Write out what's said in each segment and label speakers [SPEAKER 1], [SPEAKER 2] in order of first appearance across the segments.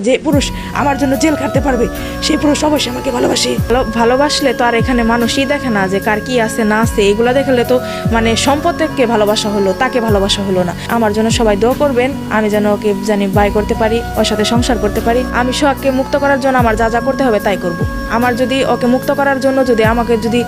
[SPEAKER 1] যে পুরুষ আমার জন্য জেল খাটতে পারবে সেই পুরুষ অবশ্যই আমাকে ভালোবাসে। ভালোবাসলে তো আর এখানে মানুষই দেখে না যে কার কি আছে না আছে, এগুলো দেখলে তো মানে সম্পদকে ভালোবাসা হলো, তাকে ভালোবাসা হলো না। আমার জন্য সবাই দোয়া করবেন, আমি যেন ওকে বাই করতে পারি, ওর সাথে সংসার করতে পারি। আমি সোহাগকে মুক্ত করার জন্য আমার যা যা করতে হবে তাই করব। আমার যদি ওকে মুক্ত করার জন্য যদি আমাকে যদি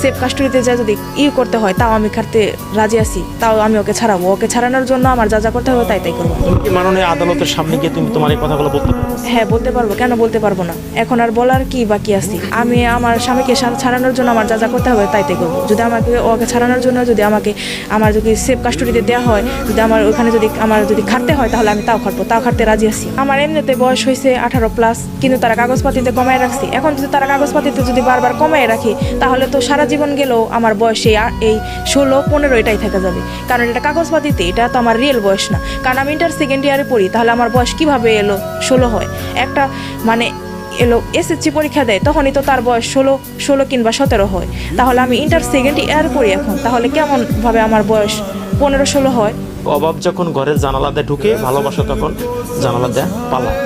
[SPEAKER 1] সেফ কাস্টডিতে যা যদি করতে হয় তাও আমি খাটতে রাজি আছি, তাও আমি ওকে ছাড়াবো। ওকে ছাড়ানোর জন্য আমার যা যা করতে হবে তাই করবো।
[SPEAKER 2] মাননীয় আদালতের সামনে গিয়ে তুমি তোমার এই কথাগুলো বলতে পারো?
[SPEAKER 1] হ্যাঁ বলতে পারবো, কেন বলতে পারবো না। এখন আর বলার কি বাকি আছে? আমি আমার স্বামীকে ছাড়ানোর জন্য আমার যা যা করতে হবে তাই করবো। যদি আমাকে ওকে ছাড়ানোর জন্য যদি আমাকে আমার যদি সেফ কাস্টডিতে দেওয়া হয়, যদি আমার ওখানে যদি আমার যদি খাটতে হয় তাহলে আমি তাও খাটবো, তাও খাটতে রাজি আছি। আমার এমনিতে বয়স হয়েছে 18+, কিন্তু তারা কাগজপাতিতে কমায় রাখছে। এখন যদি তারা কাগজপাতিতে যদি বারবার কমায় রাখে তাহলে তো সারা জীবন গেলেও আমার বয়স এই 16-15 এটাই থেকে যাবে, কারণ এটা কাগজপাতিতে, এটা তো আমার রিয়েল বয়স না। কারণ আমি ইন্টার সেকেন্ড ইয়ারে পড়ি, তাহলে আমার বয়স কিভাবে এলো 16 হয়? একটা মানে এসএসসি পরীক্ষা দেয় তখনই তো তার বয়স 16 কিংবা 17 হয়। তাহলে আমি ইন্টার সেকেন্ড ইয়ার পড়ি এখন, তাহলে কেমন ভাবে আমার বয়স 15-16 হয়?
[SPEAKER 2] অভাব যখন ঘরের জানালা দিয়ে ঢুকে, ভালোবাসা তখন জানালা দেয়া পালায়।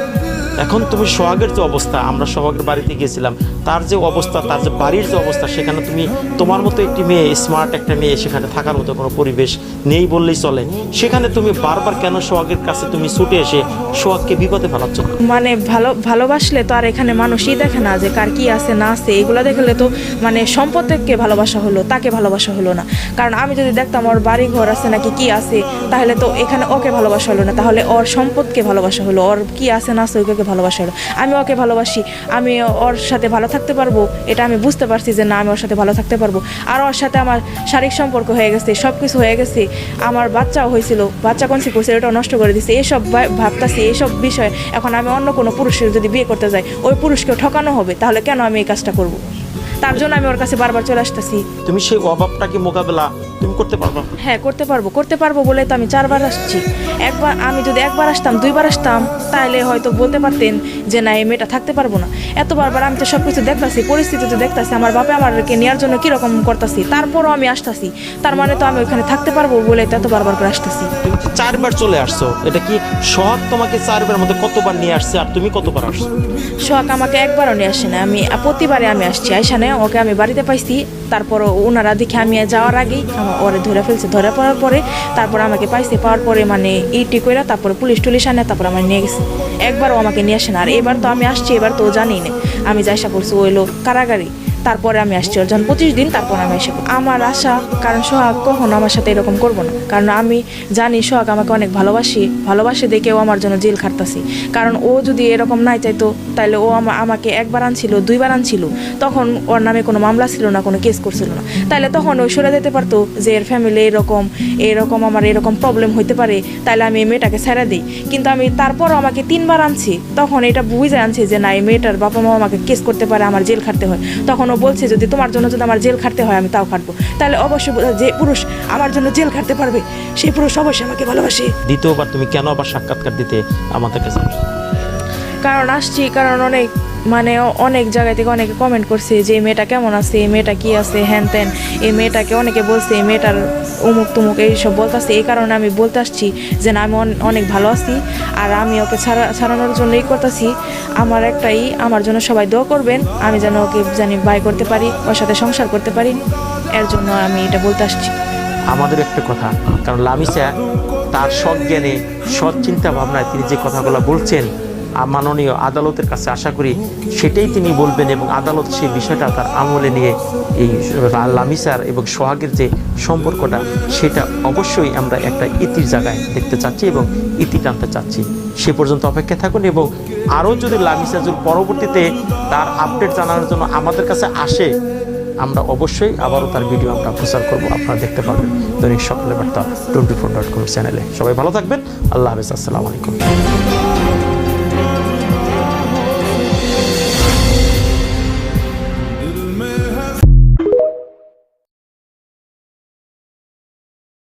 [SPEAKER 2] এখন তুমি সোহাগের যে অবস্থা, আমরা সোহাগের বাড়িতে গিয়েছিলাম, তার যে অবস্থা, তার যে বাড়ির যে অবস্থা, সেখানে তুমি তোমার মতো একটি মেয়ে, স্মার্ট একটা মেয়ে, সেখানে থাকার মতো কোনো পরিবেশ নেই বললেই চলে। সেখানে তুমি বারবার কেন সোহাগের কাছে তুমি ছুটে এসে সোহাগকে বিপদে ফেলাচ্ছ?
[SPEAKER 1] মানে ভালোবাসলে তো আর এখানে মানুষই দেখে না যে কার কি আছে না আছে, এগুলো দেখলে তো মানে সম্পদকে ভালোবাসা হলো, তাকে ভালোবাসা হলো না। কারণ আমি যদি দেখতাম ওর বাড়ি ঘর আছে নাকি কি আছে, তাহলে তো এখানে ওকে ভালোবাসা হলো না, তাহলে ওর সম্পদকে ভালোবাসা হলো, ওর কি আছে না আছে ওকে ভালোবাসা হলো। আমি ওকে ভালোবাসি, আমি ওর সাথে ভালো থাকতে পারবো, এটা আমি বুঝতে পারছি যে না আমি ওর সাথে ভালো থাকতে পারবো। আর ওর সাথে আমার শারীরিক সম্পর্ক হয়ে গেছে, সব কিছু হয়ে গেছে, আমার বাচ্চাও হয়েছিল, বাচ্চা কনসিভ করছে, এটাও নষ্ট করে দিচ্ছে। এইসব ভাবতাছি, এইসব বিষয় এখন আমি অন্য কোনো পুরুষের যদি বিয়ে করতে যাই, ওই পুরুষকেও ঠকানো হবে, তাহলে কেন আমি এই কাজটা করব? তার জন্য আমি ওর কাছে বারবার চলে আসতেছি।
[SPEAKER 2] তুমি সেই অভাবটাকে মোকাবেলা তুমি করতে পারবে?
[SPEAKER 1] হ্যাঁ করতে পারবো বলে তো আমি 4বার আসছি। আমি যদি 1বার আসতাম, 2বার আসতাম, তাহলে হয়তো বলতে পারতেন যে না এই মেয়েটা থাকতে পারবো না। এত বারবার আমি তো সব কিছু দেখতাছি, পরিস্থিতি তো দেখতাছি, আমার বাপে আমাকে নেওয়ার জন্য কীরকম করতেছি, তারপরও আমি আসতেছি, তার মানে তো আমি ওইখানে থাকতে পারবো বলে তো এত বারবার করে আসতেছি।
[SPEAKER 2] তুমি 4বার চলে আসছো, এটা কি সোহাগ তোমাকে 4বার মধ্যে কতবার নিয়ে আসছে আর তুমি কতবার আসছো?
[SPEAKER 1] সোহাগ আমাকে 1বারও নিয়ে আসে না, আমি প্রতিবারে আমি আসছি। আইসানে ওকে আমি বাড়িতে পাইছি, তারপর ওনারা দেখে আমি যাওয়ার আগেই আমার ওরে ধরে ফেলছে, ধরে পড়ার পরে তারপর আমাকে পাইছে, পাওয়ার পরে মানে ইটি কইরা তারপরে পুলিশ টুলিশ আনে, তারপর আমার নিয়ে গেছে। একবারও আমাকে নিয়ে আসে না। আর এবার তো আমি আসছি, এবার তো জানি না, আমি যাইসা পড়ছি ওইলো কারাগারি, তারপরে আমি আসছি ওর যখন 25 দিন, তারপর আমি এসে আমার আশা, কারণ সোহাগ কখনো আমার সাথে এরকম করবো না, কারণ আমি জানি সোহাগ আমাকে অনেক ভালোবাসে দেখেও আমার জন্য জেল খাটতাছি। কারণ ও যদি এরকম নাই চাইতো তাহলে ও আমাকে 1বার আনছিল, 2বার আনছিল, তখন ওর নামে কোনো মামলা ছিল না, কোনো কেস করছিল না, তাহলে তখন ও সরে যেতে পারতো যে এর ফ্যামিলি এরকম আমার এরকম প্রবলেম হইতে পারে, তাহলে আমি এই মেয়েটাকে ছেড়ে দিই। কিন্তু আমি তারপরও আমাকে 3বার আনছি, তখন এটা বুঝে আনছি যে না এই মেয়েটার বাবা মা আমাকে কেস করতে পারে, আমার জেল খাটতে হয়। তখন ও বলছে যদি তোমার জন্য যদি আমার জেল খাটতে হয় আমি তাও খাটবো। তাহলে অবশ্যই যে পুরুষ আমার জন্য জেল খাটতে পারবে সেই পুরুষ অবশ্যই আমাকে ভালোবাসে।
[SPEAKER 2] দ্বিতীয়বার তুমি কেন আবার সাক্ষাৎকার দিতে আমাদের কাছে?
[SPEAKER 1] কারণ আসছি, কারণ অনেক জায়গা থেকে অনেকে কমেন্ট করছে যে এই মেয়েটা কেমন আছে, এই মেয়েটা কি আছে, হ্যান ত্যান, এই মেয়েটাকে অনেকে বলছে এই মেয়েটার অমুক তুমুক এইসব বলতেছে। এই কারণে আমি বলতে আসছি যে না আমি অনেক ভালো আছি, আর আমি ওকে ছাড়ানোর জন্যই করতেছি। আমার জন্য সবাই দোয়া করবেন, আমি যেন ওকে বাই করতে পারি, ওর সাথে সংসার করতে পারি, এর জন্য আমি এটা বলতে আসছি।
[SPEAKER 2] আমাদের একটা কথা, কারণ লামিসা তার সৎ জ্ঞানে, সৎ চিন্তা ভাবনায় তিনি যে কথাগুলো বলছেন, মাননীয় আদালতের কাছে আশা করি সেটাই তিনি বলবেন, এবং আদালত সেই বিষয়টা তার আমলে নিয়ে এই লামিসার এবং সোহাগের যে সম্পর্কটা, সেটা অবশ্যই আমরা একটা ইতির জায়গায় দেখতে চাচ্ছি এবং ইতি টানতে চাচ্ছি। সে পর্যন্ত অপেক্ষা থাকুন, এবং আরও যদি লামিসা যদি পরবর্তীতে তার আপডেট জানানোর জন্য আমাদের কাছে আসে, আমরা অবশ্যই আবারও তার ভিডিও আমরা প্রচার করব, আপনারা দেখতে পাবেন দৈনিক সকালের বার্তা 24.com চ্যানেলে। সবাই ভালো থাকবেন, আল্লাহ হাফেজ, আসসালামু আলাইকুম।